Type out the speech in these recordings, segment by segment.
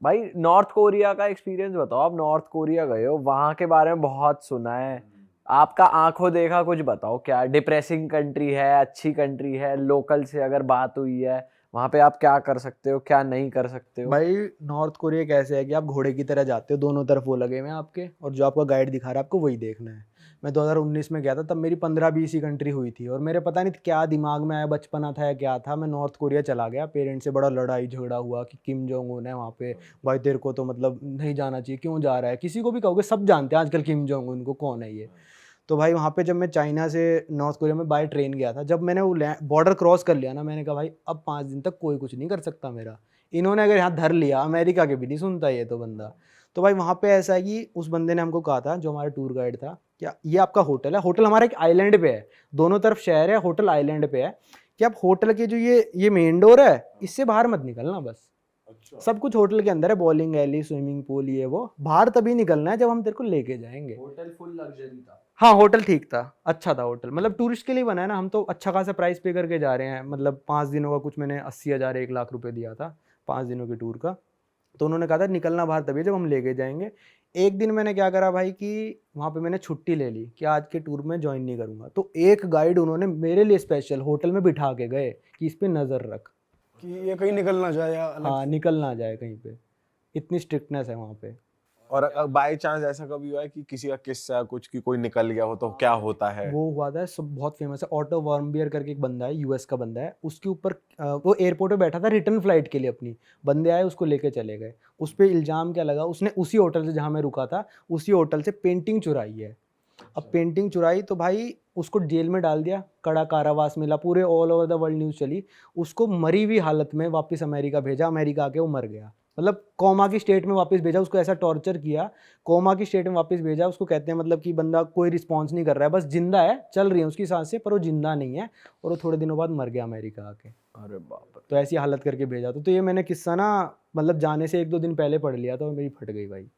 भाई north Korea का experience बताओ, आप नॉर्थ कोरिया गए हो, वहां के बारे में बहुत सुना है, आपका आंखों देखा कुछ बताओ, क्या डिप्रेसिंग कंट्री है, अच्छी कंट्री है, लोकल से अगर बात हुई है वहां पे आप क्या कर सकते हो क्या नहीं कर सकते हो? भाई नॉर्थ कोरिया कैसे है कि आप घोड़े की तरह जाते हो, दोनों तरफ वो लगे हुए हैं आपके, और जो आपका गाइड दिखा रहा है आपको वही देखना है। मैं 2019 में गया था, तब मेरी 15-20 ही कंट्री हुई थी, और मेरे पता नहीं क्या दिमाग में आया, बचपना था या क्या था, मैं नॉर्थ कोरिया चला गया। पेरेंट्स से बड़ा लड़ाई झगड़ा हुआ कि किम जोंग उन है वहाँ पे, भाई तेरे को तो मतलब नहीं जाना चाहिए, क्यों जा रहा है, किसी को भी कहोगे सब जानते हैं आजकल किम जोंग उन को, कौन है ये। तो भाई वहाँ पे जब मैं चाइना से नॉर्थ कोरिया में बाय ट्रेन गया था, जब मैंने वो बॉर्डर क्रॉस कर लिया ना, मैंने कहा भाई अब 5 दिन तक कोई कुछ नहीं कर सकता मेरा। इन्होंने अगर यहाँ धर लिया, अमेरिका के भी नहीं सुनता ये तो बंदा। तो भाई वहाँ पे ऐसा है कि उस बंदे ने हमको कहा था, जो हमारा टूर गाइड था, क्या ये आपका होटल है, होटल हमारा एक आइलैंड पे है, दोनों तरफ शहर है, होटल आइलैंड पे है, कि आप होटल के जो ये मेन डोर है इससे बाहर मत निकलना बस। अच्छा। सब कुछ होटल के अंदर है, बॉलिंग एली, स्विमिंग पूल, ये वो, बाहर तभी निकलना है जब हम तेरे को लेके जाएंगे। होटल फुल लग्जरी था? हाँ होटल ठीक था, अच्छा था होटल, मतलब टूरिस्ट के लिए बना है ना, हम तो अच्छा खासा प्राइस पे करके जा रहे हैं, मतलब 5 दिनों का कुछ मैंने 80,000 1 लाख रुपए दिया था 5 दिनों के टूर का। तो उन्होंने कहा था निकलना बाहर तभी जब हम लेके जाएंगे। एक दिन मैंने क्या करा भाई कि वहाँ पे मैंने छुट्टी ले ली कि आज के टूर में ज्वाइन नहीं करूंगा, तो एक गाइड उन्होंने मेरे लिए स्पेशल होटल में बिठा के गए कि इस पे नज़र रख, कि ये कहीं निकल ना जाए या अलग हाँ से। निकल ना जाए कहीं पे, इतनी स्ट्रिक्टनेस है वहाँ पे। और बाय चांस ऐसा कभी हुआ है कि किसी का किस्सा कुछ की कोई निकल गया हो तो क्या होता है? वो हुआ था, सब बहुत फेमस है, ऑटो वार्मबियर करके एक बंदा है, यूएस का बंदा है, उसके ऊपर वो एयरपोर्ट पे बैठा था रिटर्न फ्लाइट के लिए अपनी, बंदे आए उसको लेके चले गए। उस पर इल्ज़ाम क्या लगा, उसने उसी होटल से जहाँ मैं रुका था, उसी होटल से पेंटिंग चुराई है। अब पेंटिंग चुराई तो भाई उसको जेल में डाल दिया, कड़ा कारावास मिला, पूरे all over the world news चली। उसको मरी हुई हालत में वापस अमेरिका भेजा, अमेरिका आके वो मर गया, मतलब कोमा की स्टेट में वापस भेजा उसको, ऐसा टॉर्चर किया, कोमा की स्टेट में वापस भेजा उसको। कहते हैं मतलब कि बंदा कोई रिस्पॉन्स नहीं कर रहा है, बस जिंदा है, चल रही है उसकी सांसें, पर वो जिंदा नहीं है, और वो थोड़े दिनों बाद मर गया अमेरिका आके। अरे बाप रे। तो ऐसी हालत करके भेजा तो ये मैंने किस्सा ना, मतलब जाने से 1-2 दिन पहले पढ़ लिया था और मेरी फट गई भाई।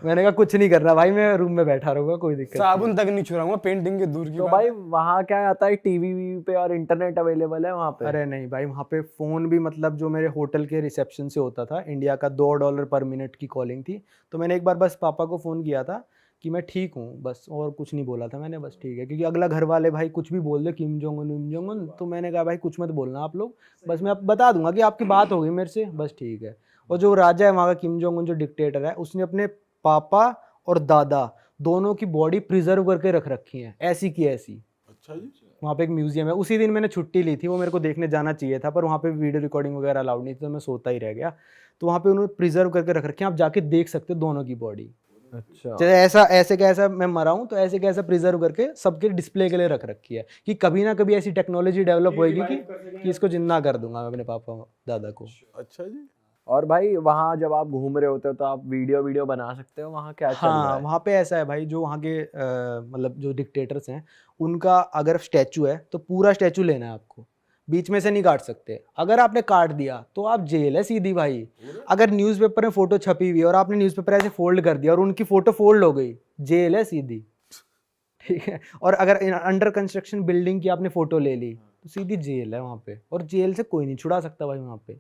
मैंने कहा कुछ नहीं करना भाई, मैं रूम में बैठा रहूंगा, कोई दिक्कत नहीं। साबुन तक नहीं छुड़ाऊंगा, पेंटिंग के दूर की तो बात भाई है। वहाँ क्या आता है, टीवी वीवी पे और इंटरनेट अवेलेबल है वहाँ पे? अरे नहीं भाई, वहाँ पे फ़ोन भी, मतलब जो मेरे होटल के रिसेप्शन से होता था, इंडिया का $2 पर मिनट की कॉलिंग थी। तो मैंने एक बार बस पापा को फ़ोन किया था कि मैं ठीक हूँ, बस, और कुछ नहीं बोला था मैंने, बस ठीक है, क्योंकि अगला घर वाले भाई कुछ भी बोल दे, किम जोंग उन विम जोंग उन, तो मैंने कहा भाई कुछ मत बोलना आप लोग, बस मैं अब बता दूंगा कि आपकी बात हो गई मेरे से, बस ठीक है। और जो राजा है वहाँ का, किम जोंग उन जो डिक्टेटर है, उसने अपने पापा और दादा दोनों की बॉडी प्रिजर्व करके रख रखी है, ऐसी की ऐसी। अच्छा जी। वहाँ पे एक म्यूजियम है, उसी दिन मैंने छुट्टी ली थी, वो मेरे को देखने जाना चाहिए था, पर वहाँ पे वीडियो रिकॉर्डिंग वगैरह अलाउड नहीं थी, तो मैं सोता ही रह गया। तो वहाँ पे उन्होंने प्रिजर्व करके रख रखे हैं, आप जाके देख सकते हो दोनों की बॉडी। अच्छा। जैसे ऐसा, ऐसे कैसा मैं मरा हूँ, तो ऐसे कैसा प्रिजर्व करके सबके डिस्प्ले के लिए रख रखी है, कि कभी ना कभी ऐसी टेक्नोलॉजी डेवलप होएगी कि इसको जिंदा कर दूंगा मैं अपने पापा दादा को। अच्छा जी। और भाई वहाँ जब आप घूम रहे होते हो तो आप वीडियो वीडियो बना सकते हो, वहाँ क्या चल रहा हाँ है? वहाँ पे ऐसा है भाई, जो वहाँ के मतलब जो डिक्टेटर्स हैं, उनका अगर स्टैचू है तो पूरा स्टैचू लेना है आपको, बीच में से नहीं काट सकते, अगर आपने काट दिया तो आप जेल है सीधी भाई। अगर न्यूज़पेपर में फोटो छपी हुई है और आपने न्यूज़पेपर ऐसे फोल्ड कर दिया और उनकी फोटो फोल्ड हो गई, जेल है सीधी, ठीक है। और अगर अंडर कंस्ट्रक्शन बिल्डिंग की आपने फोटो ले ली तो सीधी जेल है वहाँ पे, और जेल से कोई नहीं छुड़ा सकता भाई वहाँ पे,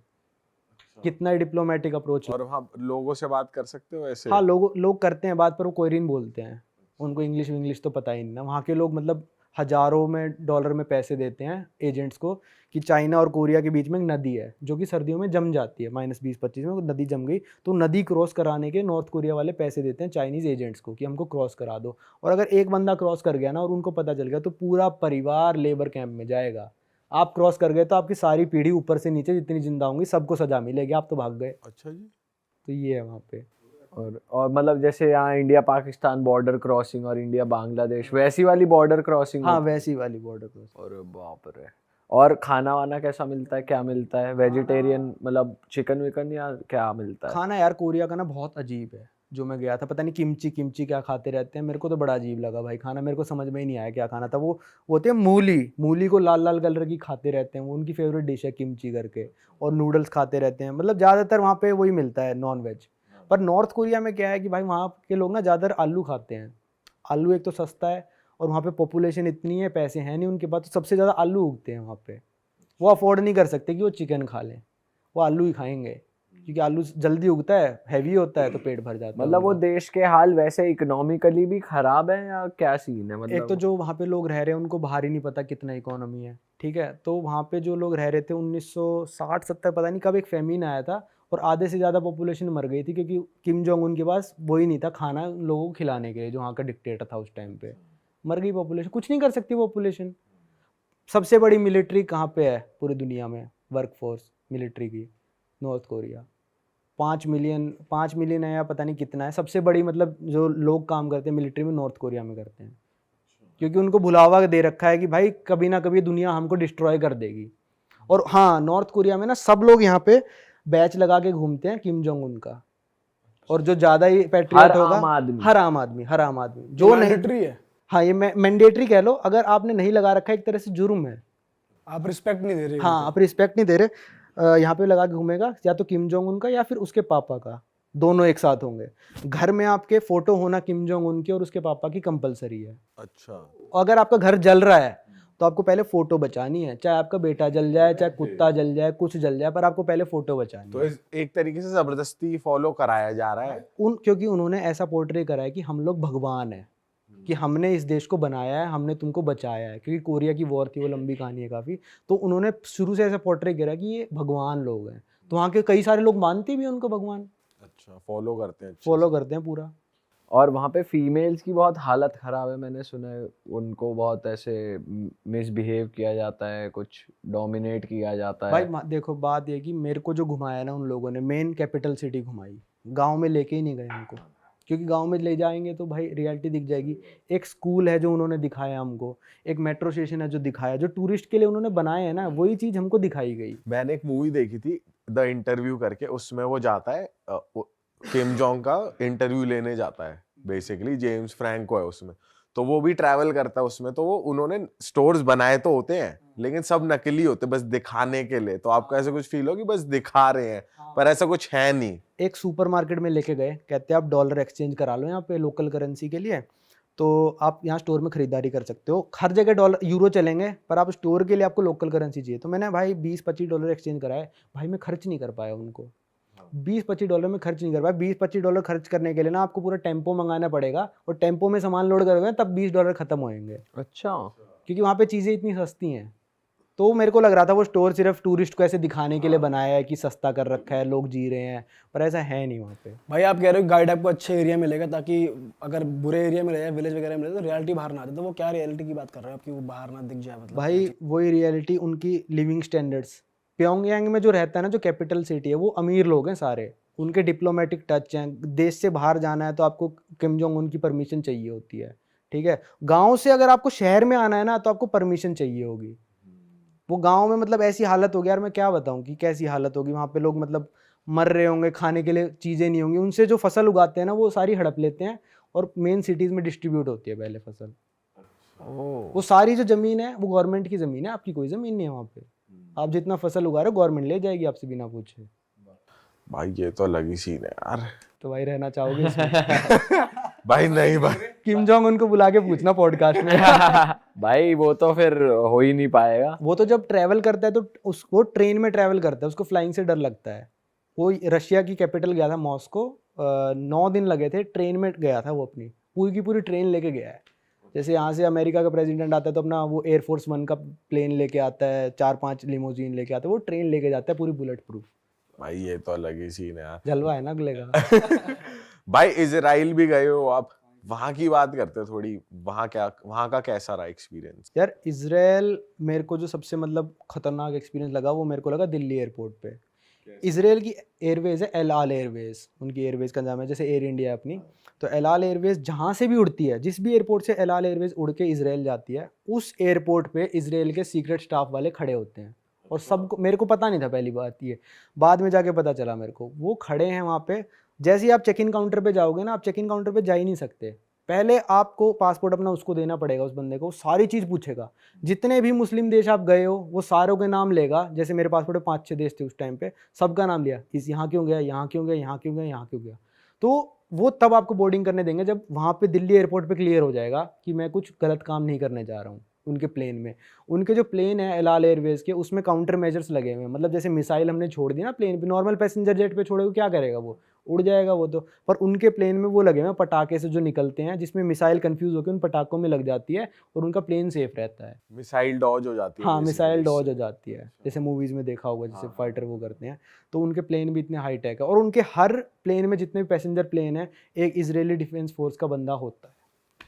कितना डिप्लोमेटिक अप्रोच। और वहाँ लोगों से बात कर सकते हो ऐसे? हाँ लोग करते हैं बात, पर वो कोरियन बोलते हैं, उनको इंग्लिश इंग्लिश तो पता ही नहीं ना। वहाँ के लोग मतलब हजारों में डॉलर में पैसे देते हैं एजेंट्स को, कि चाइना और कोरिया के बीच में एक नदी है जो कि सर्दियों में जम जाती है, -20-25 में वो नदी जम गई, तो नदी क्रॉस कराने के नॉर्थ कोरिया वाले पैसे देते हैं चाइनीज़ एजेंट्स को कि हमको क्रॉस करा दो। और अगर एक बंदा क्रॉस कर गया ना और उनको पता चल गया, तो पूरा परिवार लेबर कैंप में जाएगा। आप क्रॉस कर गए तो आपकी सारी पीढ़ी ऊपर से नीचे जितनी जिंदा होंगी सबको सजा मिलेगी, आप तो भाग गए। अच्छा जी। तो ये है वहाँ पे। और मतलब जैसे यहाँ इंडिया पाकिस्तान बॉर्डर क्रॉसिंग और इंडिया बांग्लादेश, वैसी वाली बॉर्डर क्रॉसिंग हाँ होती वैसी वाली बॉर्डर क्रॉस। है? अरे बाप रे। और खाना वाना कैसा मिलता है, क्या मिलता है, वेजिटेरियन मतलब चिकन विकन या क्या मिलता है? खाना यार कोरिया का ना बहुत अजीब है, जो मैं गया था पता नहीं किमची किमची क्या खाते रहते हैं, मेरे को तो बड़ा अजीब लगा भाई खाना, मेरे को समझ में ही नहीं आया क्या खाना था। वो होते हैं मूली, मूली को लाल लाल कलर की खाते रहते हैं, वो उनकी फेवरेट डिश है किमची करके, और नूडल्स खाते रहते हैं, मतलब ज़्यादातर वहाँ पे वही मिलता है नॉन वेज। पर नॉर्थ कोरिया में क्या है कि भाई वहाँ के लोग ना ज़्यादातर आलू खाते हैं, आलू एक तो सस्ता है, और वहाँ पे पॉपुलेशन इतनी है, पैसे हैं नहीं उनके पास, तो सबसे ज़्यादा आलू उगते हैं वहाँ पे। वो अफोर्ड नहीं कर सकते कि वो चिकन खा लें, वो आलू ही खाएंगे। क्योंकि आलू जल्दी उगता है, हैवी होता है, तो पेट भर जाता है मतलब वो उनका। देश के हाल वैसे इकोनॉमिकली भी खराब है या क्या सीन है? एक मतलब तो जो वहाँ पे लोग रह रहे हैं उनको बाहर ही नहीं पता कितना इकोनॉमी है, ठीक है। तो वहाँ पे जो लोग रह रहे थे 1960-70 पता नहीं कब एक फेमिन आया था, और आधे से ज़्यादा पॉपुलेशन मर गई थी, क्योंकि किम जोंग उन के पास वही नहीं था खाना लोगों को खिलाने के लिए, जो वहाँ का डिक्टेटर था उस टाइम पे। मर गई पॉपुलेशन, कुछ नहीं कर सकती पॉपुलेशन। सबसे बड़ी मिलिट्री कहाँ पे है पूरी दुनिया में, वर्कफोर्स मिलिट्री की? North Korea. 5 मिलियन है या पता नहीं कितना है, सबसे बड़ी मतलब जो लोग काम करते हैं मिलिट्री में नॉर्थ कोरिया में करते हैं, क्योंकि उनको भुलावा दे रखा है कि भाई कभी ना कभी दुनिया हमको डिस्ट्रॉय कर देगी। और हाँ, नॉर्थ कोरिया में ना सब लोग यहाँ पे बैच लगा के घूमते हैं किम जोंग उन का, और जो ज्यादा ही हर पैट्रियट होगा, आम आदमी। हर आम आदमी जो नहीं, मैंडेटरी है, हाँ ये मैंडेटरी कह लो, अगर आपने नहीं लगा रखा है एक तरह से जुर्म है। आप रिस्पेक्ट नहीं दे रहे। हाँ, आप रिस्पेक्ट नहीं दे रहे। यहाँ पे लगा के घूमेगा, या तो किम जोंग उन का या फिर उसके पापा का, दोनों एक साथ होंगे। घर में आपके फोटो होना किम जोंग उन की और उसके पापा की कंपलसरी है। अच्छा, अगर आपका घर जल रहा है तो आपको पहले फोटो बचानी है, चाहे आपका बेटा जल जाए, चाहे कुत्ता जल जाए, कुछ जल जाए, पर आपको पहले फोटो बचानी तो है। एक तरीके से जबरदस्ती फॉलो कराया जा रहा है। क्योंकि उन्होंने ऐसा पोर्ट्रे करा है कि हम लोग भगवान हैं, कि हमने इस देश को बनाया है, हमने तुमको बचाया है, क्योंकि कोरिया की वॉर थी, वो लंबी कहानी है काफ़ी। तो उन्होंने शुरू से ऐसा पोर्ट्रे करा कि ये भगवान लोग हैं, तो वहाँ के कई सारे लोग मानते भी हैं उनको भगवान, अच्छा, फॉलो करते हैं अच्छे फॉलो करते हैं पूरा। और वहाँ पे फीमेल्स की बहुत हालत खराब है, मैंने सुना है। उनको बहुत ऐसे मिसबिहेव किया जाता है, कुछ डोमिनेट किया जाता भाई है। देखो, बात ये कि मेरे को जो घुमाया ना उन लोगों ने, मेन कैपिटल सिटी घुमाई, गांव में लेके ही नहीं गए हमको, क्योंकि गांव में ले जाएंगे तो भाई रियलिटी दिख जाएगी। एक स्कूल है जो उन्होंने दिखाया हमको, एक मेट्रो स्टेशन है जो दिखाया, जो टूरिस्ट के लिए उन्होंने बनाए हैं ना, वही चीज़ हमको दिखाई गई। मैंने एक मूवी देखी थी द इंटरव्यू करके, उसमें वो जाता है किम जोंग का इंटरव्यू लेने जाता है, बेसिकली जेम्स फ्रैंको है उसमें। तो वो भी ट्रैवल करता है उसमें, तो वो उन्होंने स्टोर्स बनाए तो होते हैं लेकिन सब नकली होते, बस दिखाने के लिए। तो आपको ऐसा कुछ फील हो कि बस दिखा रहे हैं, पर ऐसा कुछ है नहीं। एक सुपरमार्केट में लेके गए, कहते हैं आप डॉलर एक्सचेंज करा लो यहाँ पे लोकल करेंसी के लिए, तो आप यहाँ स्टोर में खरीदारी कर सकते हो। हर जगह डॉलर यूरो चलेंगे, पर आप स्टोर के लिए आपको लोकल करेंसी चाहिए। तो मैंने भाई 20-25 डॉलर एक्सचेंज कराए, भाई मैं खर्च नहीं कर पाया उनको। 20-25 डॉलर में खर्च नहीं कर पाया। 20-25 डॉलर खर्च करने के लिए ना आपको पूरा टेम्पो मंगाना पड़ेगा, और टेम्पो में सामान लोड करोगे तब 20 डॉलर खत्म होएंगे, अच्छा, क्योंकि वहाँ पे चीज़ें इतनी सस्ती हैं। तो मेरे को लग रहा था वो स्टोर सिर्फ टूरिस्ट को ऐसे दिखाने के लिए बनाया है कि सस्ता कर रखा है, लोग जी रहे हैं, पर ऐसा है नहीं वहाँ पे। भाई आप कह रहे हो गाइड आपको अच्छे एरिया मिलेगा, ताकि अगर बुरे एरिया में रहे, विलेज वगैरह में रहे, तो रियलिटी बाहर ना आते। तो वो क्या रियलिटी की बात कर रहे हो आपकी, वो बाहर ना दिख जाए मतलब? भाई वही रियलिटी, उनकी लिविंग स्टैंडर्ड्स। प्योंगयांग में जो रहता है ना, जो कैपिटल सिटी है, वो अमीर लोग हैं सारे, उनके डिप्लोमेटिक टच हैं। देश से बाहर जाना है तो आपको किम जोंग उन की परमिशन चाहिए होती है, ठीक है। गांव से अगर आपको शहर में आना है ना, तो आपको परमिशन चाहिए होगी। वो गांव में मतलब ऐसी हालत होगी यार, मैं क्या बताऊं कि कैसी हालत होगी वहाँ पे। लोग मतलब मर रहे होंगे, खाने के लिए चीज़ें नहीं होंगी, उनसे जो फसल उगाते हैं ना वो सारी हड़प लेते हैं, और मेन सिटीज़ में डिस्ट्रीब्यूट होती है पहले फसल। वो सारी जो ज़मीन है वो गवर्नमेंट की ज़मीन है, आपकी कोई ज़मीन नहीं है वहाँ पे। आप जितना फसल उगा रहे हो गवर्नमेंट ले जाएगी आपसे बिना पूछे। भाई ये तो अलग ही सीन है यार। तो भाई रहना चाहोगे इसमें? भाई नहीं भाई, किम जोंग उनको बुला के पूछना पॉडकास्ट में। भाई वो तो फिर हो ही नहीं पाएगा। वो तो जब ट्रैवल करता है तो वो ट्रेन में ट्रैवल करता है, उसको फ्लाइंग से डर लगता है। वो रशिया की कैपिटल गया था मॉस्को, 9 दिन लगे थे, ट्रेन में गया था वो, अपनी पूरी की पूरी ट्रेन लेके गया है। जैसे यहाँ से अमेरिका का प्रेसिडेंट आता है तो अपना वो एयरफोर्स 1 का प्लेन लेके आता है, 4-5 लिमोजीन लेके आता है, वो ट्रेन लेके जाता है पूरी बुलेट प्रूफ। भाई ये तो अलग ही सीन है यार। जलवा है ना अगले का। भाई इजराइल भी गए हो आप, वहां की बात करते हो थोड़ी। वहां का कैसा रहा एक्सपीरियंस? यार इजराइल मेरे को जो सबसे मतलब खतरनाक एक्सपीरियंस लगा, वो मेरे को लगा दिल्ली एयरपोर्ट पे। इजराइल की एयरवेज है एल आल एयरवेज, उनकी एयरवेज का नाम है, जैसे एयर इंडिया है अपनी। तो एल आल एयरवेज जहाँ से भी उड़ती है, जिस भी एयरपोर्ट से एल आल एयरवेज उड़ के इजराइल जाती है, उस एयरपोर्ट पे इजराइल के सीक्रेट स्टाफ वाले खड़े होते हैं। और सबको, मेरे को पता नहीं था पहली बात ये, बाद में जाके पता चला मेरे को। वो खड़े हैं वहाँ पे, जैसे ही आप चेक इन काउंटर पे जाओगे ना, आप चेक इन काउंटर पे जा ही नहीं सकते। पहले आपको पासपोर्ट अपना उसको देना पड़ेगा, उस बंदे को, सारी चीज़ पूछेगा। जितने भी मुस्लिम देश आप गए हो वो सारों के नाम लेगा। जैसे मेरे पासपोर्ट में 5-6 देश थे उस टाइम पे, सबका नाम लिया, इस यहाँ क्यों गया, यहाँ क्यों गया, यहाँ क्यों गया, यहाँ क्यों गया। तो वो तब आपको बोर्डिंग करने देंगे जब वहाँ पे दिल्ली एयरपोर्ट पे क्लियर हो जाएगा कि मैं कुछ गलत काम नहीं करने जा रहा हूँ। उनके प्लेन में। उनके जो प्लेन है एल आल एयरवेज के, उसमें काउंटर मेजर्स लगे हुए हैं। मतलब जैसे मिसाइल हमने छोड़ दी ना प्लेन पे, नॉर्मल पैसेंजर जेट पे छोड़ेगा क्या करेगा, वो उड़ जाएगा वो तो। पर उनके प्लेन में वो लगे हुए हैं पटाखे से जो निकलते हैं, जिसमें मिसाइल कंफ्यूज होकर उन पटाखों में लग जाती है और उनका प्लेन सेफ रहता है। मिसाइल डॉज हो जाती है। हाँ, मिसाइल basically डॉज हो इससे। जाती है, जैसे मूवीज में देखा होगा, जैसे हाँ, फाइटर वो करते हैं। तो उनके प्लेन भी इतने हाई टेक है, और उनके हर प्लेन में जितने भी पैसेंजर प्लेन है, एक इजरायली डिफेंस फोर्स का बंदा होता है।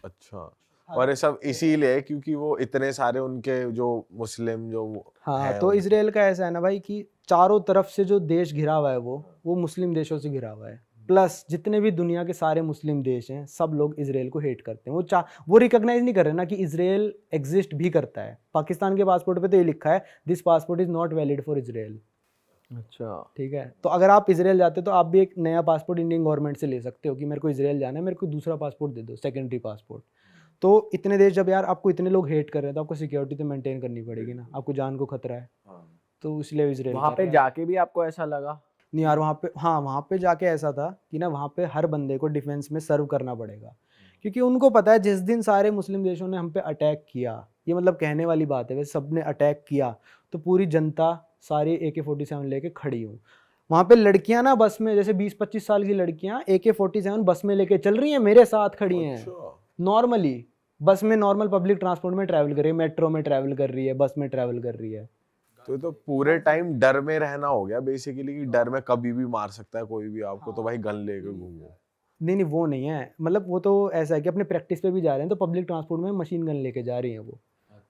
अच्छा। और ये सब इसीलिए क्योंकि वो इतने सारे उनके जो मुस्लिम जो हाँ, है तो उनके- इसराइल का ऐसा है ना भाई कि चारों तरफ से जो देश घिरा हुआ है वो मुस्लिम देशों से घिरा हुआ है। प्लस जितने भी दुनिया के सारे मुस्लिम देश हैं, सब लोग इसराइल को हेट करते हैं। वो रिकॉग्नाइज नहीं कर रहे ना कि इसराइल एग्जिस्ट भी करता है। पाकिस्तान के पासपोर्ट पे तो ये लिखा है, this passport is not valid for Israel. अच्छा, ठीक है, तो अगर आप इसराइल जाते हो तो आप भी एक नया पासपोर्ट इंडियन गवर्नमेंट से ले सकते हो कि मेरे को इसराइल जाना है, मेरे को दूसरा पासपोर्ट दे दो, सेकेंडरी पासपोर्ट। तो इतने देश जब यार आपको इतने लोग हेट कर रहे हैं, तो आपको सिक्योरिटी तो मेंटेन करनी पड़ेगी ना, आपको जान को खतरा है, तो इसलिए इसराइल वहां कर पे रहा है। जाके भी आपको ऐसा लगा? नहीं यार, वहाँ पे, हाँ, वहाँ पे जाके ऐसा था कि ना वहाँ पे हर बंदे को डिफेंस में सर्व करना पड़ेगा, क्योंकि उनको पता है जिस दिन सारे मुस्लिम देशों ने हम पे अटैक किया, ये मतलब कहने वाली बात है, वैसे सब ने अटैक किया तो पूरी जनता सारी AK-47 लेके खड़ी हूँ। वहाँ पे लड़कियां ना बस में, जैसे 20-25 साल की लड़कियां AK-47 बस में लेके चल रही हैं, मेरे साथ खड़ी हैं अच्छा। नॉर्मली, बस में, नॉर्मल पब्लिक ट्रांसपोर्ट में ट्रैवल कर रही है, मेट्रो में ट्रैवल कर रही है, बस में ट्रैवल कर रही है। तो पूरे टाइम डर में रहना हो गया बेसिकली, कि डर में कभी भी मार सकता है कोई भी आपको, तो भाई गन लेके घूमो। नहीं, वो नहीं है, मतलब वो तो ऐसा है कि अपने प्रैक्टिस पे भी जा रहे हैं, तो पब्लिक ट्रांसपोर्ट में मशीन गन लेके जा रही हैं वो।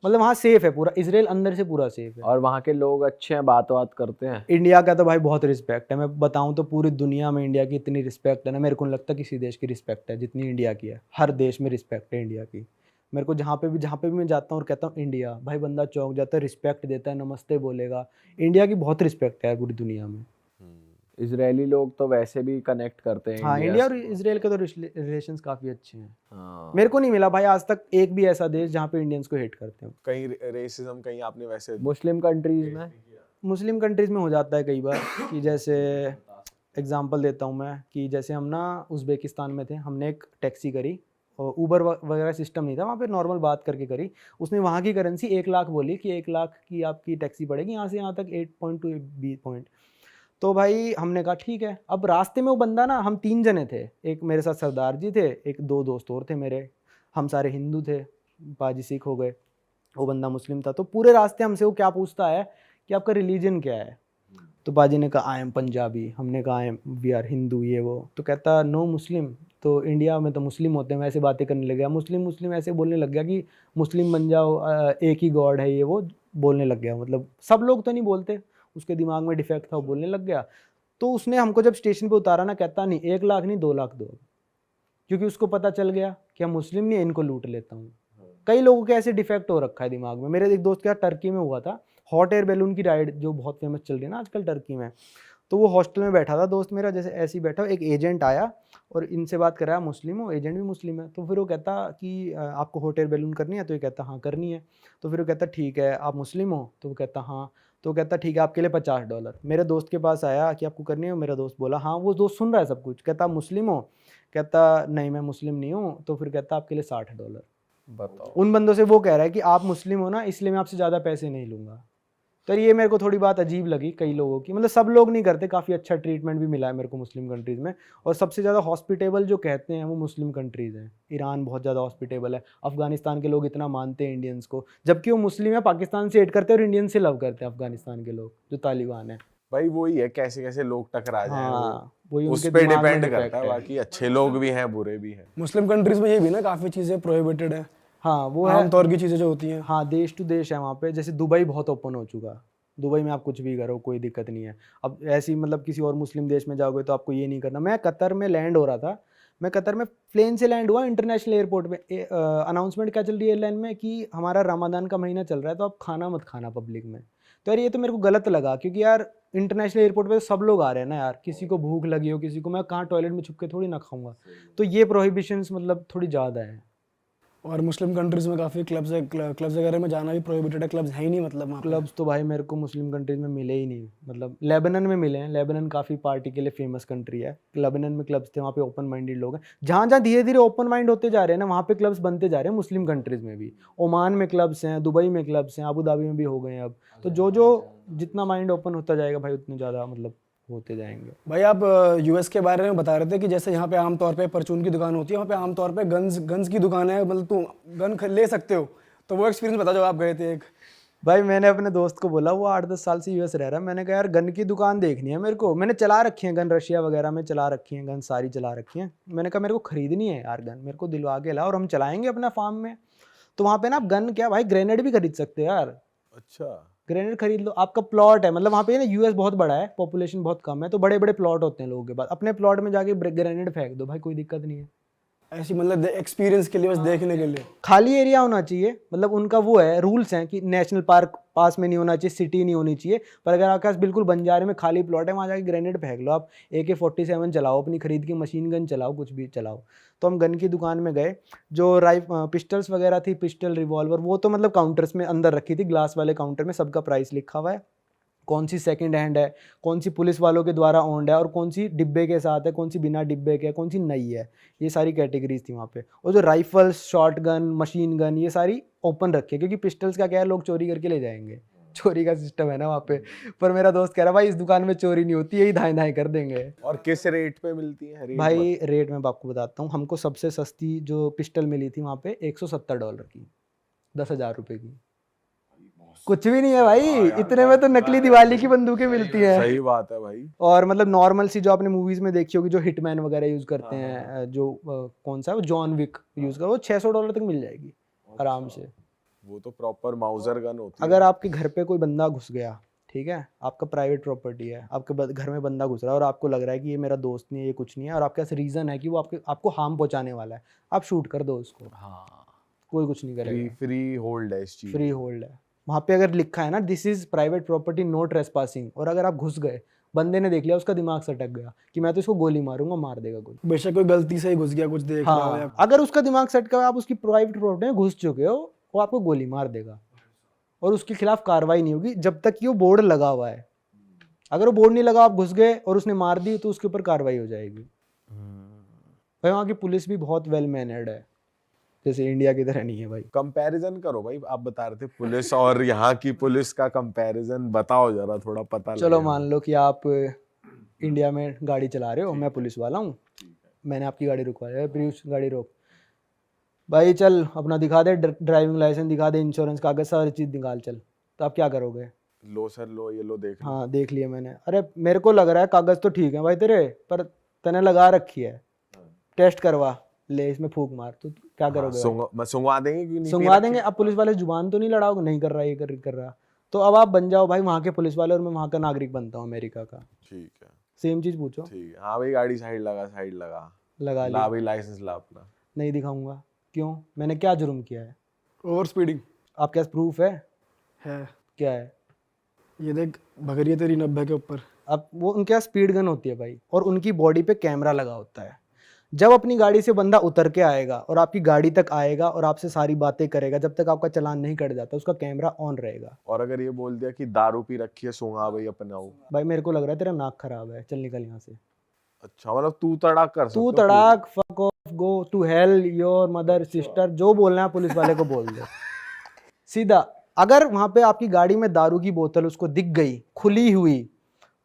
मतलब वहाँ सेफ है पूरा, इसराइल अंदर से पूरा सेफ है। और वहाँ के लोग अच्छे हैं, बात बात करते हैं? इंडिया का तो भाई बहुत रिस्पेक्ट है, मैं बताऊं तो पूरी दुनिया में इंडिया की इतनी रिस्पेक्ट है ना, मेरे को नहीं लगता किसी देश की रिस्पेक्ट है जितनी इंडिया की है। हर देश में रिस्पेक्ट है इंडिया की। मेरे को जहाँ पे भी मैं जाता हूँ और कहता हूँ इंडिया, भाई बंदा चौंक जाता है, रिस्पेक्ट देता है, नमस्ते बोलेगा। इंडिया की बहुत रिस्पेक्ट है पूरी दुनिया में। इजरायली लोग तो वैसे भी कनेक्ट करते हैं हाँ, इंडिया इंडिया और से। इसराइल के तो रिलेशंस काफ़ी अच्छे हैं। हाँ। मेरे को नहीं मिला भाई आज तक एक भी ऐसा देश जहाँ पे इंडियंस को हेट करते हो। कहीं रेसिज्म कहीं आपने वैसे मुस्लिम कंट्रीज में? मुस्लिम कंट्रीज़ में हो जाता है कई बार कि जैसे एग्जांपल देता हूँ मैं, कि जैसे हम ना उज़्बेकिस्तान में थे, हमने एक टैक्सी करी और ऊबर वगैरह सिस्टम नहीं था वहाँ पे, नॉर्मल बात करके करी। उसने वहाँ की करेंसी 1 लाख बोली कि 1 लाख की आपकी टैक्सी पड़ेगी यहाँ से यहाँ तक 8.2 पॉइंट। तो भाई हमने कहा ठीक है। अब रास्ते में वो बंदा ना, हम 3 जने थे, एक मेरे साथ सरदार जी थे, एक 2 दोस्त और थे मेरे, हम सारे हिंदू थे, पाजी सिख हो गए, वो बंदा मुस्लिम था। तो पूरे रास्ते हमसे वो क्या पूछता है कि आपका रिलीजन क्या है। तो पाजी ने कहा आई एम पंजाबी, हमने कहा I am we are Hindu, ये वो। तो कहता नो मुस्लिम, तो इंडिया में तो मुस्लिम होते हैं, वैसे बातें करने लग गया, मुस्लिम मुस्लिम ऐसे बोलने लग गया कि मुस्लिम बन जाओ, एक ही गॉड है, ये वो बोलने लग गया। मतलब सब लोग तो नहीं बोलते, उसके दिमाग में डिफेक्ट था, वो बोलने लग गया। तो उसने हमको जब स्टेशन पे उतारा ना, कहता नहीं 1 लाख नहीं 2 लाख दो, क्योंकि उसको पता चल गया कि हम मुस्लिम नहीं है, इनको लूट लेता हूँ। कई लोगों के ऐसे डिफेक्ट हो रखा है दिमाग में। मेरे एक दोस्त के साथ टर्की में हुआ था, हॉट एयर बैलून की राइड जो बहुत फेमस चल रही है ना आजकल टर्की में। तो वो हॉस्टल में बैठा था दोस्त मेरा, जैसे ऐसे ही बैठा, एक एजेंट आया और इनसे बात कराया, मुस्लिम हो, एजेंट भी मुस्लिम है। तो फिर वो कहता कि आपको हॉट एयर बैलून करनी है? तो ये कहता हाँ करनी है। तो फिर वो कहता ठीक है, आप मुस्लिम हो? तो वो कहता हाँ। तो कहता ठीक है, आपके लिए $50। मेरे दोस्त के पास आया कि आपको करनी है? मेरा दोस्त बोला हाँ। वो दोस्त सुन रहा है सब कुछ। कहता आप मुस्लिम हो? कहता नहीं मैं मुस्लिम नहीं हूँ। तो फिर कहता आपके लिए $60। बताओ। उन बंदों से वो कह रहा है कि आप मुस्लिम हो ना, इसलिए मैं आपसे ज़्यादा पैसे नहीं लूँगा। तो ये मेरे को थोड़ी बात अजीब लगी कई लोगों की, मतलब सब लोग नहीं करते, काफ़ी अच्छा ट्रीटमेंट भी मिला है मेरे को मुस्लिम कंट्रीज़ में। और सबसे ज़्यादा हॉस्पिटेबल जो कहते हैं वो मुस्लिम कंट्रीज़ हैं। ईरान बहुत ज़्यादा हॉस्पिटेबल है, अफगानिस्तान के लोग इतना मानते हैं इंडियंस को, जबकि वो मुस्लिम है, पाकिस्तान से हेट करते हैं और इंडियन से लव करते हैं अफगानिस्तान के लोग जो तालिबान है। भाई वही है, कैसे कैसे लोग टकरा जाएं हाँ, वही उस उनके पे दिमाग में डिपेंड defect करता है। बाकी अच्छे लोग भी हैं, बुरे भी हैं। मुस्लिम कंट्रीज में ये भी ना काफ़ी चीज़ें प्रोहिबिटेड है, हाँ वो है, आमतौर की चीज़ें जो होती हैं। हाँ देश टू देश है वहाँ पे। जैसे दुबई बहुत ओपन हो चुका, दुबई में आप कुछ भी करो कोई दिक्कत नहीं है। अब ऐसी मतलब किसी और मुस्लिम देश में जाओगे तो आपको ये नहीं करना। मैं कतर में लैंड हो रहा था, मैं कतर में प्लेन से लैंड हुआ इंटरनेशनल एयरपोर्ट में, अनाउंसमेंट क्या चल रही है एयरलाइन में कि हमारा रमज़ान का महीना चल रहा है तो आप खाना मत खाना पब्लिक में। तो यार ये तो मेरे को गलत लगा, क्योंकि यार इंटरनेशनल एयरपोर्ट पे तो सब लोग आ रहे हैं ना यार, किसी को भूख लगी हो, किसी को, मैं कहाँ टॉयलेट में छुप के थोड़ी ना खाऊंगा। तो ये प्रोहिबिशंस मतलब थोड़ी ज़्यादा है। और मुस्लिम कंट्रीज में काफ़ी क्लब्स वगैरह में जाना भी प्रोहिबिटेड है, क्लब्स है ही नहीं मतलब वहाँ पे। क्लब्स तो भाई मेरे को मुस्लिम कंट्रीज में मिले ही नहीं, मतलब लेबनान में मिले हैं। लेबनान काफ़ी पार्टी के लिए फेमस कंट्री है। लेबनान में क्लब्स थे, वहाँ पे ओपन माइंडेड लोग हैं। जहाँ जहाँ धीरे धीरे ओपन माइंड होते जा रहे हैं ना, वहाँ पे क्लब्स बनते जा रहे हैं मुस्लिम कंट्रीज में भी। ओमान में क्लब्स हैं, दुबई में क्लब्स हैं, अबू धाबी में भी हो गए हैं अब। तो जो जितना माइंड ओपन होता जाएगा भाई उतने ज़्यादा मतलब होते जाएंगे। भाई आप यूएस के बारे में बता रहे थे कि जैसे यहाँ पे आमतौर पे परचून की दुकान होती है, वहाँ पे आमतौर पे गन्स की दुकान है, मतलब तुम गन ले सकते हो। तो वो एक्सपीरियंस बता, जब आप गए थे एक। भाई मैंने अपने दोस्त को बोला, वो 8-10 साल से यूएस रह रहा है, मैंने कहा यार गन की दुकान देखनी है मेरे को। मैंने चला रखी है गन, रशिया वगैरह में चला रखी है गन, सारी चला रखी है। मैंने कहा मेरे को खरीदनी है यार गन, मेरे को दिलवा के ला और हम चलाएंगे अपना फार्म में। तो वहाँ पे ना आप गन क्या भाई, ग्रेनेड भी खरीद सकते हो यार। अच्छा, ग्रेनेड खरीद लो, आपका प्लॉट है, मतलब वहाँ पे ना यूएस बहुत बड़ा है, पॉपुलेशन बहुत कम है, तो बड़े बड़े प्लॉट होते हैं लोगों के पास। अपने प्लॉट में जाके ग्रेनेड फेंक दो भाई, कोई दिक्कत नहीं है। ऐसी मतलब एक्सपीरियंस के लिए, बस देखने के लिए। खाली एरिया होना चाहिए, मतलब उनका वो है, रूल्स हैं कि नेशनल पार्क पास में नहीं होना चाहिए, सिटी नहीं होनी चाहिए। पर अगर आपके पास बिल्कुल बंजारे में खाली प्लॉट है, वहाँ जाके ग्रेनेड फेंक लो आप। AK-47 चलाओ, अपनी खरीद की मशीन गन चलाओ, कुछ भी चलाओ। तो हम गन की दुकान में गए, जो पिस्टल्स वगैरह थी, पिस्टल रिवॉल्वर, वो तो मतलब काउंटर्स में अंदर रखी थी, ग्लास वाले काउंटर में सबका प्राइस लिखा हुआ है, कौन सी सेकंड हैंड है, कौन सी पुलिस वालों के द्वारा ओन्ड है, और कौन सी डिब्बे के साथ है, कौन सी बिना डिब्बे के है, कौन सी नई है। ये सारी कैटेगरीज थी वहाँ पे। और जो rifles, short gun, machine gun, ये सारी ओपन रखी है, क्योंकि पिस्टल्स का क्या है, लोग चोरी करके ले जाएंगे, चोरी का सिस्टम है ना वहाँ पे। पर मेरा दोस्त कह रहा भाई इस दुकान में चोरी नहीं होती, यही धाए धाए कर देंगे। और किस रेट पे मिलती है? रेट भाई रेट मैं आपको बताता हूँ। हमको सबसे सस्ती जो पिस्टल मिली थी वहाँ पे $170 की, 10,000 रुपये की। कुछ भी नहीं है भाई, इतने में तो नकली दिवाली की बंदूकें मिलती हैं। सही बात है भाई। और मतलब नॉर्मल सी जो आपने मूवीज में देखी होगी, जो हिटमैन वगैरह यूज करते हैं, जो कौन सा है वो, जॉन विक यूज कर, वो $600 तक मिल जाएगी आराम से। वो तो प्रॉपर माउजर गन होती है। अगर आपके घर पे कोई बंदा घुस गया, ठीक है, आपका प्राइवेट प्रॉपर्टी है, आपके घर में बंदा घुस रहा है और आपको लग रहा है कि ये मेरा दोस्त नहीं है, ये कुछ नहीं है, और आपके पास रीजन है कि वो आपको हार्म पहुंचाने वाला है, आप शूट कर दो उसको, हाँ, कोई कुछ नहीं फ्री करेगा। फ्री होल्ड है इस चीज। फ्री होल्ड है वहाँ पे। अगर लिखा है ना this is private property, no trespassing, और अगर आप घुस गए, बंदे ने देख लिया, उसका दिमाग सटक गया कि मैं तो इसको गोली मारूंगा, मार देगा गोली। बेशक कोई गलती से ही घुस गया, कुछ देख रहा हो या हाँ, अगर उसका दिमाग सटका, आप उसकी प्राइवेट प्रॉपर्टी में घुस चुके हो, वो आपको गोली मार देगा और उसके खिलाफ कार्रवाई नहीं होगी जब तक कि वो बोर्ड लगा हुआ है। अगर वो बोर्ड नहीं लगा, आप घुस गए और उसने मार दी, तो उसके ऊपर कार्रवाई हो जाएगी। भाई वहाँ की पुलिस भी बहुत वेल मैनर्ड है, जैसे इंडिया की तरह नहीं है भाई। कंपैरिजन करो भाई, आप बता रहे थे पुलिस और यहाँ की पुलिस का कंपैरिजन बताओ जरा, थोड़ा पता लगे। चलो मान लो कि आप इंडिया में गाड़ी चला रहे हो, मैं पुलिस वाला हूँ, मैंने आपकी गाड़ी रुकवाया, प्रियुष गाड़ी रोक, भाई चल अपना दिखा दे, ड्राइविंग लाइसेंस दिखा दे, इंश्योरेंस कागज, सारी चीज़ निकाल चल। तो आप क्या करोगे? लो सर लो, ये लो देख लो। हाँ देख लिया मैंने, अरे मेरे को लग रहा है कागज तो ठीक है भाई तेरे, पर तने लगा रखी है, टेस्ट करवा ले, इसमें फूंक मार। तो क्या करोगे भाई? सुंगवा देंगे क्यों नहीं? सुंगवा देंगे। अब पुलिस वाले जुबान तो नहीं लड़ाओगे, नहीं कर रहा ये कर रहा। तो अब आप बन जाओ भाई वहाँ के पुलिस वाले और मैं वहाँ का नागरिक बनता हूँ अमेरिका का। ठीक है, सेम चीज़ पूछो। ठीक है। हाँ भाई गाड़ी साइड लगा, साइड लगा, लगा ला ली, भाई लाइसेंस ला अपना। नहीं दिखाऊंगा। क्यों? मैंने क्या जुर्म किया है? ओवर स्पीडिंग आपके पास प्रूफ है? है। क्या है? ये देख भग रही है तेरी 90 के ऊपर। अब वो उनके पास स्पीड गन होती है भाई, और उनकी बॉडी पे कैमरा लगा होता है। जब अपनी गाड़ी से बंदा उतर के आएगा और आपकी गाड़ी तक आएगा और आपसे सारी बातें करेगा, जब तक आपका चालान नहीं कट जाता, उसका कैमरा ऑन रहेगा। और अगर ये बोल दिया कि दारू पी रखी है, सुंगा भाई अपनाओ। भाई मेरे को लग रहा है तेरा नाक खराब है, चल निकल यहाँ से। अच्छा, मतलब तू तड़ाक कर सकते तू हो तड़ाक, fuck off, go to hell, your mother, sister, जो बोलना है पुलिस वाले को बोल दो सीधा। अगर वहां पे आपकी गाड़ी में दारू की बोतल उसको दिख गई खुली हुई,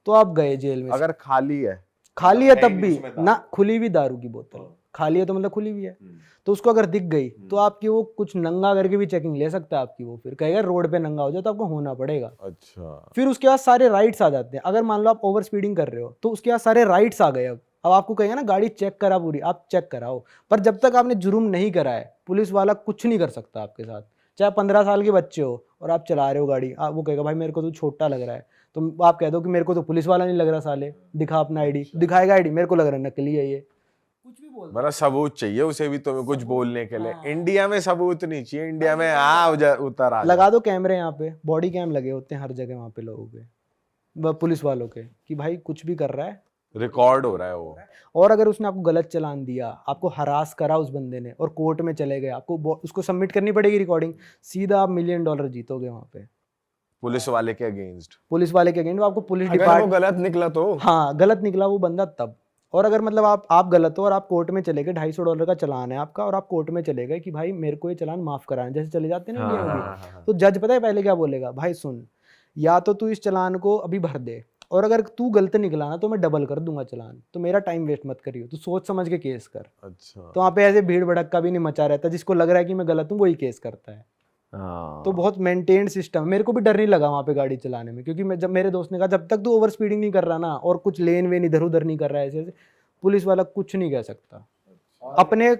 तो आप गए जेल में। अगर खाली है, खाली है तब भी ना, खुली हुई दारू की बोतल, खाली है तो मतलब खुली हुई है, तो उसको अगर दिख गई तो आपकी वो कुछ नंगा करके भी चेकिंग ले सकता है आपकी। वो फिर कहेगा रोड पे नंगा हो जाए तो आपको होना पड़ेगा। अच्छा, फिर उसके बाद सारे राइट्स आ जाते हैं। अगर मान लो आप ओवर स्पीडिंग कर रहे हो तो उसके बाद सारे राइट्स आ गए। अब आपको कहेगा ना गाड़ी चेक करा पूरी, आप चेक कराओ, पर जब तक आपने जुर्म नहीं करा है पुलिस वाला कुछ नहीं कर सकता आपके साथ। चाहे 15 साल के बच्चे हो और आप चला रहे हो गाड़ी, वो कहेगा भाई मेरे को तो छोटा लग रहा है, तो आप कह दो कि मेरे को तो पुलिस वाला नहीं लग रहा, साले दिखा अपना आईडी, दिखाएगा आईडी, मेरे को लग रहा है नकली है ये, कुछ भी बोल। मतलब सबूत चाहिए उसे भी तुम्हें कुछ बोलने के लिए। हाँ। इंडिया में सबूत नहीं चाहिए, इंडिया में उतर आ लगा दो कैमरे, यहाँ पे बॉडी कैम लगे होते हैं हर जगह वहाँ पे लोगों के, पुलिस वालों के, कि भाई कुछ भी कर रहा है रिकॉर्ड हो रहा है वो। और अगर उसने आपको गलत चालान दिया, आपको हरास करा उस बंदे ने और कोर्ट में चले गए, आपको उसको सबमिट करनी पड़ेगी रिकॉर्डिंग, सीधा आप $1 मिलियन जीतोगे वहाँ पे पुलिस वाले के अगेंस्ट। पुलिस वाले के अगेंस्ट। आपको पुलिस अगर वो डिपार्टमेंट, गलत निकला तो हाँ गलत निकला वो बंदा तब। और अगर मतलब आप गलत हो और आप कोर्ट में चले गए, $250 का चालान है आपका और आप कोर्ट में चले गए कि भाई मेरे को ये चालान माफ कराना, जैसे चले जाते हैं ना इंडिया में भी, तो जज पता है पहले क्या बोलेगा, भाई सुन, या तो तू इस चालान को अभी भर दे, और अगर तू गलत निकला ना तो मैं डबल कर दूंगा चालान, तो मेरा टाइम वेस्ट मत करियो, तू सोच समझ के केस कर। अच्छा। तो वहाँ पे ऐसे भीड़ भड़क्का भी नहीं मचा रहता, जिसको लग रहा है कि मैं गलत हूँ वही केस करता है। हाँ। तो बहुत मेंटेन्ड सिस्टम। मेरे को भी डर नहीं लगा वहाँ पे गाड़ी चलाने में, क्योंकि मैं जब मेरे दोस्त ने कहा जब तक तू ओवर स्पीडिंग नहीं कर रहा ना और कुछ लेन वेन इधर उधर नहीं कर रहा है ऐसे ऐसे, पुलिस वाला कुछ नहीं कह सकता। अपने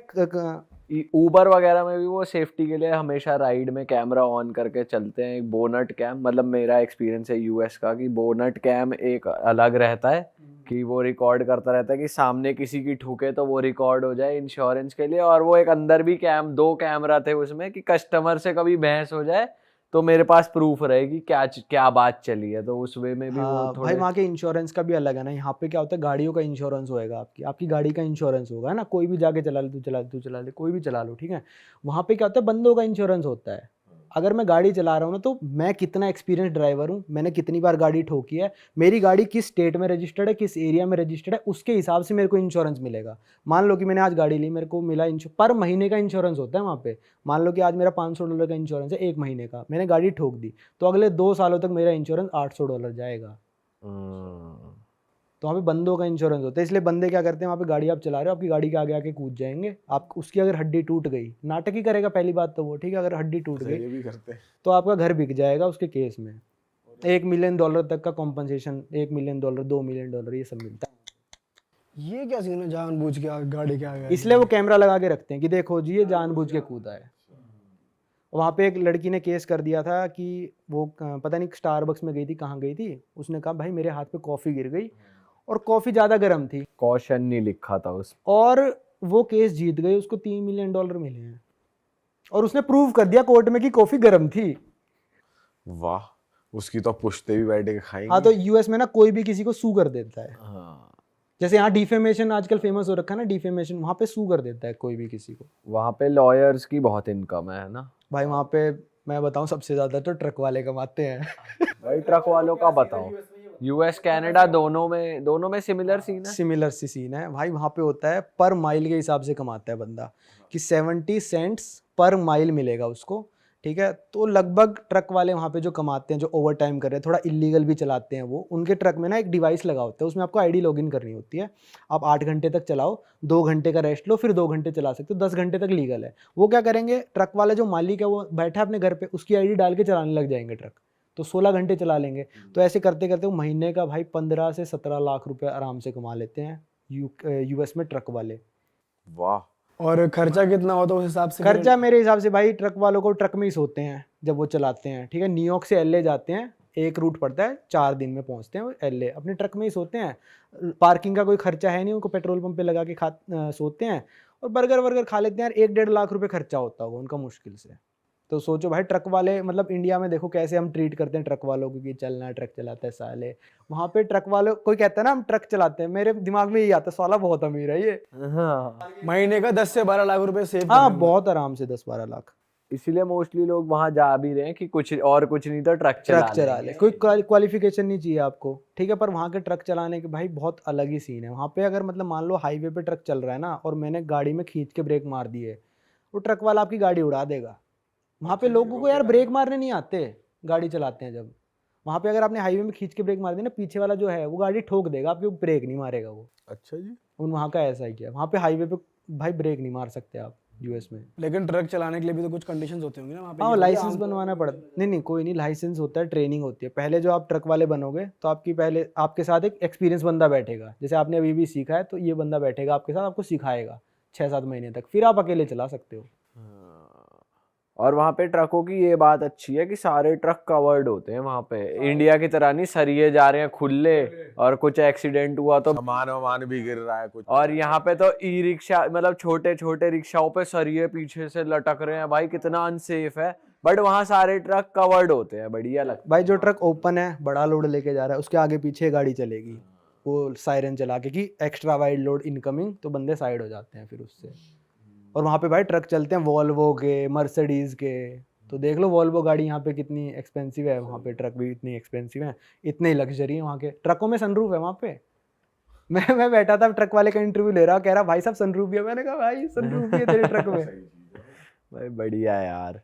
ऊबर वगैरह में भी वो सेफ्टी के लिए हमेशा राइड में कैमरा ऑन करके चलते हैं, एक बोनट कैम, मतलब मेरा एक्सपीरियंस है यूएस का कि बोनट कैम एक अलग रहता है कि वो रिकॉर्ड करता रहता है कि सामने किसी की ठुके तो वो रिकॉर्ड हो जाए इंश्योरेंस के लिए। और वो एक अंदर भी 2 कैमरा थे उसमें कि कस्टमर से कभी बहस हो जाए तो मेरे पास प्रूफ रहेगी क्या बात चली है, तो उस वे में भी हाँ, वो भाई थोड़े। वहाँ के इंश्योरेंस का भी अलग है ना। यहाँ पे क्या होता है, गाड़ियों का इंश्योरेंस होएगा, आपकी गाड़ी का इंश्योरेंस होगा, है ना। कोई भी जाके चला ले, तू चला ले, कोई भी चला लो, ठीक है। वहाँ पे क्या होता है, बंदों का इंश्योरेंस होता है। अगर मैं गाड़ी चला रहा हूँ ना, तो मैं कितना एक्सपीरियंस ड्राइवर हूँ, मैंने कितनी बार गाड़ी ठोकी है, मेरी गाड़ी किस स्टेट में रजिस्टर्ड है, किस एरिया में रजिस्टर्ड है, उसके हिसाब से मेरे को इंश्योरेंस मिलेगा। मान लो कि मैंने आज गाड़ी ली, मेरे को मिला पर महीने का इंश्योरेंस होता है वहाँ पे। मान लो कि आज मेरा $500 का इंश्योरेंस है 1 महीने का, मैंने गाड़ी ठोक दी तो अगले 2 सालों तक मेरा इंश्योरेंस $800 जाएगा। तो वहाँ पे बंदों का इंश्योरेंस होता है। इसलिए बंदे क्या करते हैं, वहाँ पे गाड़ी आप चला रहे हो, आपकी गाड़ी के आगे आके कूद जाएंगे, आप उसकी अगर हड्डी टूट गई, नाटक ही करेगा पहली बात तो वो, ठीक है। अगर हड्डी टूट गई ये भी करते हैं। तो आपका घर बिक जाएगा उसके केस में। $1 मिलियन तक का कॉम्पनसेशन, $1 मिलियन, $2 मिलियन ये सब मिलता है। ये क्या सीन है, जानबूझ के गाड़ी के आगे? इसलिए वो कैमरा लगा के रखते हैं कि देखो जी ये जानबूझ के कूदा है। वहाँ पे एक लड़की ने केस कर दिया था कि वो पता नहीं स्टारबक्स में गई थी, कहाँ गई थी, उसने कहा भाई मेरे हाथ पे कॉफ़ी गिर गई और कॉफ़ी ज़्यादा गर्म थी, कॉशन नहीं लिखा था उस, और वो केस जीत गई, उसको $3 मिलियन मिले हैं। और उसने प्रूव कर दिया कोर्ट में कि कॉफ़ी गर्म थी। वाह, उसकी तो पुश्ते भी बैठ के खाएंगे। हाँ, तो यूएस में ना कोई भी किसी को सू कर देता है। हाँ जैसे यहाँ डिफेमेशन आजकल फेमस हो रखा है ना, डिफेमेशन, वहाँ पे सू कर देता है कोई भी किसी को। वहाँ पे लॉयर्स की बहुत इनकम है ना भाई वहाँ पे मैं बताऊँ सबसे ज़्यादा तो ट्रक वाले कमाते हैं। भाई। ट्रक वालों का बताओ, यूएस कनाडा दोनों में सिमिलर सीन है। सिमिलर सी सीन है भाई। वहाँ पे होता है पर माइल के हिसाब से कमाता है बंदा, कि 70 सेंट्स पर माइल मिलेगा उसको, ठीक है। तो लगभग ट्रक वाले वहाँ पे जो कमाते हैं, जो ओवर टाइम कर रहे हैं, थोड़ा इलीगल भी चलाते हैं, वो उनके ट्रक में ना एक डिवाइस लगा होता है, उसमें आपको आईडी लॉगिन करनी होती है। आप 8 घंटे तक चलाओ, 2 घंटे का रेस्ट लो, फिर 2 घंटे चला सकते हो, 10 घंटे तक लीगल है। वो क्या करेंगे, ट्रक वाले जो मालिक है वो बैठा है अपने घर पे, उसकी आईडी डाल के चलाने लग जाएंगे ट्रक, तो 16 घंटे चला लेंगे। तो ऐसे करते करते वो महीने का भाई 15 से 17 लाख रुपए आराम से कमा लेते हैं यूएस में ट्रक वाले। वाह। और खर्चा कितना होता है उस हिसाब से? खर्चा मेरे हिसाब से भाई ट्रक वालों को ट्रक में ही सोते हैं जब वो चलाते हैं, ठीक है। न्यूयॉर्क से एलए जाते हैं, एक रूट पड़ता है, 4 दिन में पहुंचते हैं वो एलए, अपने ट्रक में ही सोते हैं। पार्किंग का कोई खर्चा है नहीं, उनको पेट्रोल पंप पे लगा के सोते हैं, और बर्गर वर्गर खा लेते हैं यार। 1-1.5 लाख रुपए खर्चा होता होगा उनका मुश्किल से। तो सोचो भाई ट्रक वाले, मतलब इंडिया में देखो कैसे हम ट्रीट करते हैं ट्रक वालों को कि चलना ट्रक चलाता है साले। वहाँ पे ट्रक वाले, कोई कहता है ना हम ट्रक चलाते हैं, मेरे दिमाग में यही आता है साला बहुत अमीर है ये। हाँ, महीने का 10 से 12 लाख रुपए सेव हाँ बहुत आराम से 10-12 लाख इसीलिए मोस्टली लोग वहां जा भी रहे हैं कि कुछ नहीं तो ट्रक चला ले। कोई क्वालिफिकेशन नहीं चाहिए आपको, ठीक है। पर वहाँ के ट्रक चलाने के भाई बहुत अलग ही सीन है वहाँ पे। अगर मतलब मान लो हाईवे पे ट्रक चल रहा है ना, और मैंने गाड़ी में खींच के ब्रेक मार दिए, वो ट्रक वाला आपकी गाड़ी उड़ा देगा। वहाँ पे लोगों को यार ब्रेक मारने नहीं आते, गाड़ी चलाते हैं जब। वहाँ पे अगर आपने हाईवे में खींच के ब्रेक मार दी ना, पीछे वाला जो है वो गाड़ी ठोक देगा, आपके ब्रेक नहीं मारेगा वो। अच्छा जी। वहाँ का ऐसा ही क्या, वहाँ पे हाईवे पे भाई ब्रेक नहीं मार सकते आप यूएस में। लेकिन ट्रक चलाने के लिए भी तो कुछ कंडीशंस होती होंगी ना वहाँ पे? हाँ, लाइसेंस बनवाना पड़ता। नहीं कोई नहीं, लाइसेंस होता है, ट्रेनिंग होती है। पहले जो आप ट्रक वाले बनोगे तो पहले आपके साथ एक एक्सपीरियंस बंदा बैठेगा, जैसे आपने अभी भी सीखा है, तो ये बंदा बैठेगा आपके साथ, आपको सिखाएगा 6-7 महीने तक, फिर आप अकेले चला सकते हो। और वहाँ पे ट्रकों की ये बात अच्छी है कि सारे ट्रक कवर्ड होते हैं वहाँ पे, इंडिया की तरह नहीं सरिये जा रहे हैं खुले, और कुछ एक्सीडेंट हुआ तो सामान भी गिर रहा है कुछ। और यहाँ पे तो ई रिक्शा, मतलब छोटे छोटे रिक्शाओं पे सरिये पीछे से लटक रहे हैं भाई, कितना अनसेफ है। बट वहाँ सारे ट्रक कवर्ड होते हैं, बढ़िया लगता है। भाई जो ट्रक ओपन है, बड़ा लोड लेके जा रहा है, उसके आगे पीछे गाड़ी चलेगी, वो सायरन चला के कि एक्स्ट्रा वाइड लोड इनकमिंग, तो बंदे साइड हो जाते हैं फिर उससे। और वहाँ पे भाई ट्रक चलते हैं वॉल्वो के, मर्सिडीज के, तो देख लो वॉल्वो गाड़ी यहाँ पे कितनी एक्सपेंसिव है, वहाँ पे ट्रक भी इतनी एक्सपेंसिव है, इतने लग्जरी है वहाँ के ट्रकों में। सनरूफ है वहाँ पे। मैं बैठा था ट्रक वाले का इंटरव्यू ले रहा, कह रहा भाई साहब सनरूफ भी है। मैंने कहा भाई सनरूफ भी है तेरे ट्रक में। भाई बढ़िया यार।